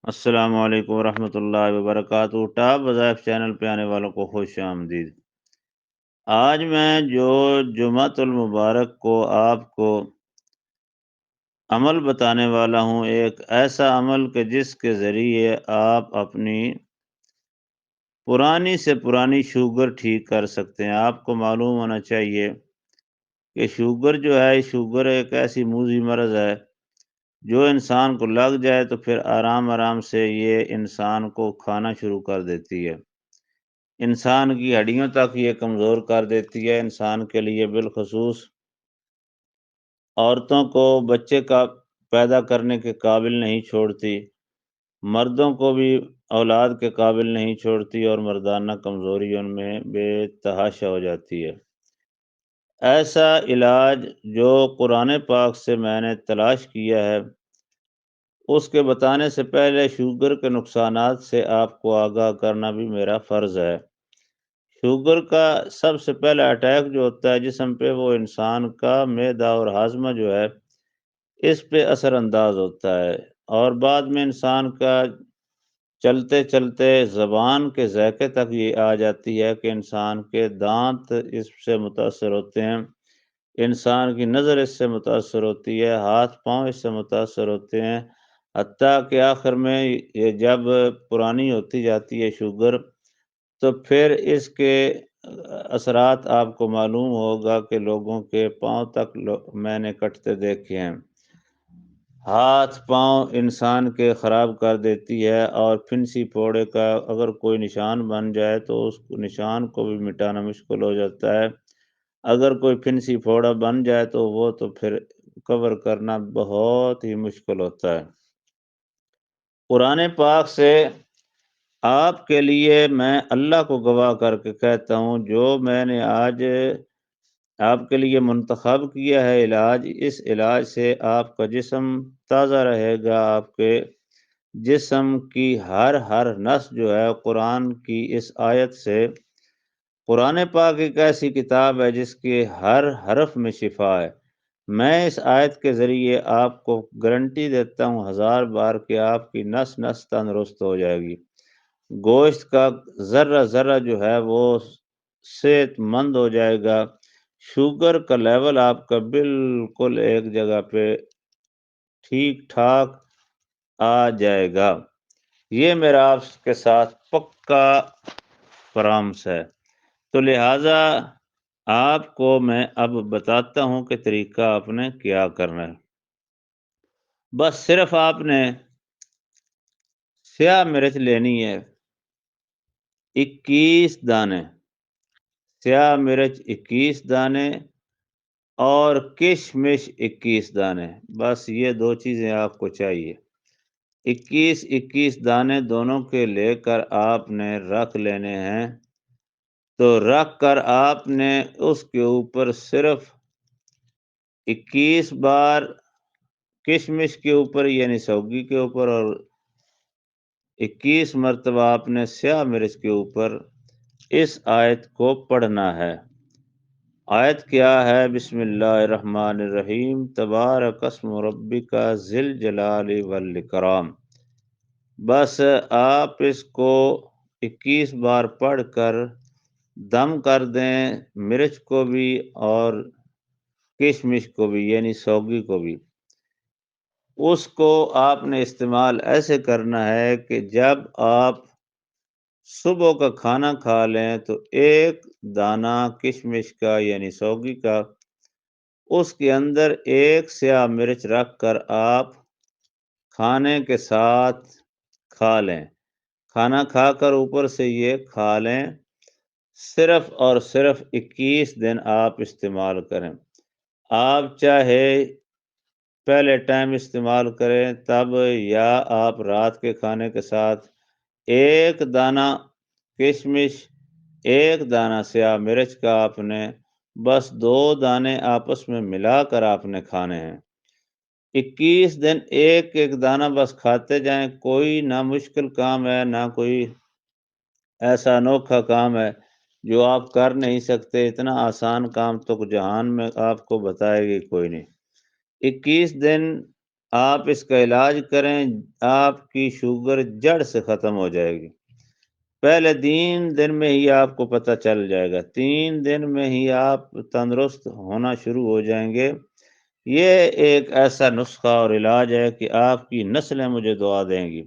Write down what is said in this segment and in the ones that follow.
السلام علیکم ورحمۃ اللہ وبرکاتہ۔ ٹاپ وظائف چینل پہ آنے والوں کو خوش آمدید۔ آج میں جو جمعۃ المبارک کو آپ کو عمل بتانے والا ہوں، ایک ایسا عمل کہ جس کے ذریعے آپ اپنی پرانی سے پرانی شوگر ٹھیک کر سکتے ہیں۔ آپ کو معلوم ہونا چاہیے کہ شوگر جو ہے، شوگر ایک ایسی موذی مرض ہے جو انسان کو لگ جائے تو پھر آرام آرام سے یہ انسان کو کھانا شروع کر دیتی ہے، انسان کی ہڈیوں تک یہ کمزور کر دیتی ہے۔ انسان کے لیے بالخصوص عورتوں کو بچے کا پیدا کرنے کے قابل نہیں چھوڑتی، مردوں کو بھی اولاد کے قابل نہیں چھوڑتی، اور مردانہ کمزوری ان میں بے تحاشا ہو جاتی ہے۔ ایسا علاج جو قرآن پاک سے میں نے تلاش کیا ہے، اس کے بتانے سے پہلے شوگر کے نقصانات سے آپ کو آگاہ کرنا بھی میرا فرض ہے۔ شوگر کا سب سے پہلا اٹیک جو ہوتا ہے جسم پہ، وہ انسان کا معدہ اور ہاضمہ جو ہے اس پہ اثر انداز ہوتا ہے، اور بعد میں انسان کا چلتے چلتے زبان کے ذائقے تک یہ آ جاتی ہے کہ انسان کے دانت اس سے متاثر ہوتے ہیں، انسان کی نظر اس سے متاثر ہوتی ہے، ہاتھ پاؤں اس سے متاثر ہوتے ہیں، حتیٰ کہ آخر میں یہ جب پرانی ہوتی جاتی ہے شوگر، تو پھر اس کے اثرات آپ کو معلوم ہوگا کہ لوگوں کے پاؤں تک میں نے کٹتے دیکھے ہیں۔ ہاتھ پاؤں انسان کے خراب کر دیتی ہے، اور پھنسی پھوڑے کا اگر کوئی نشان بن جائے تو اس نشان کو بھی مٹانا مشکل ہو جاتا ہے۔ اگر کوئی پھنسی پھوڑا بن جائے تو وہ تو پھر کور کرنا بہت ہی مشکل ہوتا ہے۔ قرآن پاک سے آپ کے لیے میں اللہ کو گواہ کر کے کہتا ہوں، جو میں نے آج آپ کے لیے منتخب کیا ہے علاج، اس علاج سے آپ کا جسم تازہ رہے گا، آپ کے جسم کی ہر نس جو ہے قرآن کی اس آیت سے، قرآن پاک ایک ایسی کتاب ہے جس کے ہر حرف میں شفا ہے۔ میں اس آیت کے ذریعے آپ کو گارنٹی دیتا ہوں 1000 بار کہ آپ کی نس نس تندرست ہو جائے گی، گوشت کا ذرہ ذرہ جو ہے وہ صحت مند ہو جائے گا، شوگر کا لیول آپ کا بالکل ایک جگہ پہ ٹھیک ٹھاک آ جائے گا۔ یہ میرا آپ کے ساتھ پکا پرامس ہے۔ تو لہٰذا آپ کو میں اب بتاتا ہوں کہ طریقہ آپ نے کیا کرنا ہے۔ بس صرف آپ نے سیاہ مرچ لینی ہے، 21 دانے سیاہ مرچ، 21 دانے، اور کشمش 21 دانے، بس یہ دو چیزیں آپ کو چاہیے۔ 21 دانے دونوں کے لے کر آپ نے رکھ لینے ہیں۔ تو رکھ کر آپ نے اس کے اوپر صرف 21 بار کشمش کے اوپر یعنی سوگی کے اوپر، اور 21 مرتبہ آپ نے سیاہ مرچ کے اوپر اس آیت کو پڑھنا ہے۔ آیت کیا ہے؟ بسم اللہ الرحمن الرحیم، تبارک اسم ربک ذی الجلال والاکرام۔ بس آپ اس کو 21 بار پڑھ کر دم کر دیں، مرچ کو بھی اور کشمش کو بھی یعنی سوگی کو بھی۔ اس کو آپ نے استعمال ایسے کرنا ہے کہ جب آپ صبح کا کھانا کھا لیں تو ایک دانہ کشمش کا یعنی سوگی کا، اس کے اندر ایک سیاہ مرچ رکھ کر آپ کھانے کے ساتھ کھا لیں، کھانا کھا کر اوپر سے یہ کھا لیں۔ صرف اور صرف 21 دن آپ استعمال کریں۔ آپ چاہے پہلے ٹائم استعمال کریں تب، یا آپ رات کے کھانے کے ساتھ ایک دانہ کشمش، ایک دانہ سیاہ مرچ کا آپ نے بس 2 دانے آپس میں ملا کر آپ نے کھانے ہیں۔ 21 دن ایک ایک دانہ بس کھاتے جائیں، کوئی نہ مشکل کام ہے، نہ کوئی ایسا انوکھا کام ہے جو آپ کر نہیں سکتے۔ اتنا آسان کام تو جہان میں آپ کو بتائے گی کوئی نہیں۔ 21 دن آپ اس کا علاج کریں، آپ کی شوگر جڑ سے ختم ہو جائے گی۔ پہلے 3 دن میں ہی آپ کو پتہ چل جائے گا، 3 دن میں ہی آپ تندرست ہونا شروع ہو جائیں گے۔ یہ ایک ایسا نسخہ اور علاج ہے کہ آپ کی نسلیں مجھے دعا دیں گی۔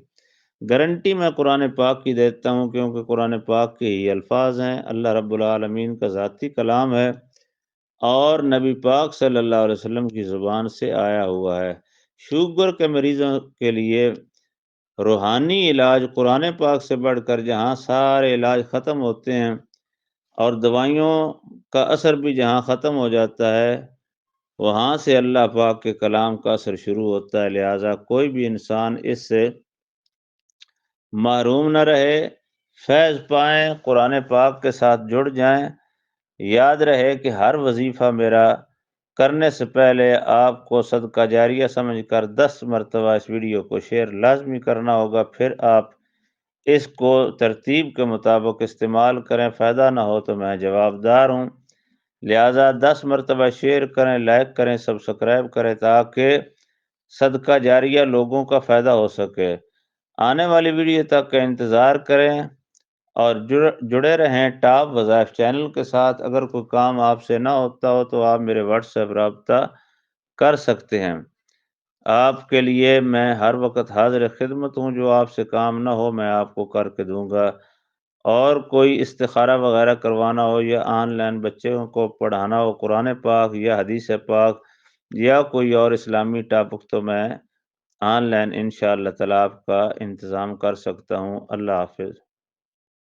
گارنٹی میں قرآن پاک کی دیتا ہوں، کیونکہ قرآن پاک کے ہی الفاظ ہیں، اللہ رب العالمین کا ذاتی کلام ہے اور نبی پاک صلی اللہ علیہ وسلم کی زبان سے آیا ہوا ہے۔ شوگر کے مریضوں کے لیے روحانی علاج قرآن پاک سے بڑھ کر جہاں سارے علاج ختم ہوتے ہیں اور دوائیوں کا اثر بھی جہاں ختم ہو جاتا ہے، وہاں سے اللہ پاک کے کلام کا اثر شروع ہوتا ہے۔ لہٰذا کوئی بھی انسان اس سے محروم نہ رہے، فیض پائیں، قرآن پاک کے ساتھ جڑ جائیں۔ یاد رہے کہ ہر وظیفہ میرا کرنے سے پہلے آپ کو صدقہ جاریہ سمجھ کر 10 مرتبہ اس ویڈیو کو شیئر لازمی کرنا ہوگا، پھر آپ اس کو ترتیب کے مطابق استعمال کریں۔ فائدہ نہ ہو تو میں جواب دار ہوں، لہٰذا 10 مرتبہ شیئر کریں، لائک کریں، سبسکرائب کریں تاکہ صدقہ جاریہ لوگوں کا فائدہ ہو سکے۔ آنے والی ویڈیو تک کا انتظار کریں اور جڑے رہیں ٹاپ وظائف چینل کے ساتھ۔ اگر کوئی کام آپ سے نہ ہوتا ہو تو آپ میرے واٹس ایپ رابطہ کر سکتے ہیں۔ آپ کے لیے میں ہر وقت حاضر خدمت ہوں، جو آپ سے کام نہ ہو میں آپ کو کر کے دوں گا۔ اور کوئی استخارہ وغیرہ کروانا ہو یا آن لائن بچوں کو پڑھانا ہو قرآن پاک یا حدیث پاک یا کوئی اور اسلامی ٹاپک، تو میں آن لائن انشاءاللہ تعالیٰ آپ کا انتظام کر سکتا ہوں۔ اللہ حافظ۔